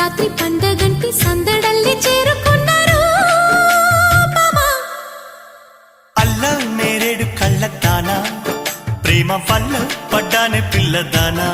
రాత్రి పండగంటి సందడల్లి చేరుకున్నారు మామా. అల్లం నేరేడు కళ్ళ దానా, ప్రేమ వల్ల పడ్డానే పిల్లదానా.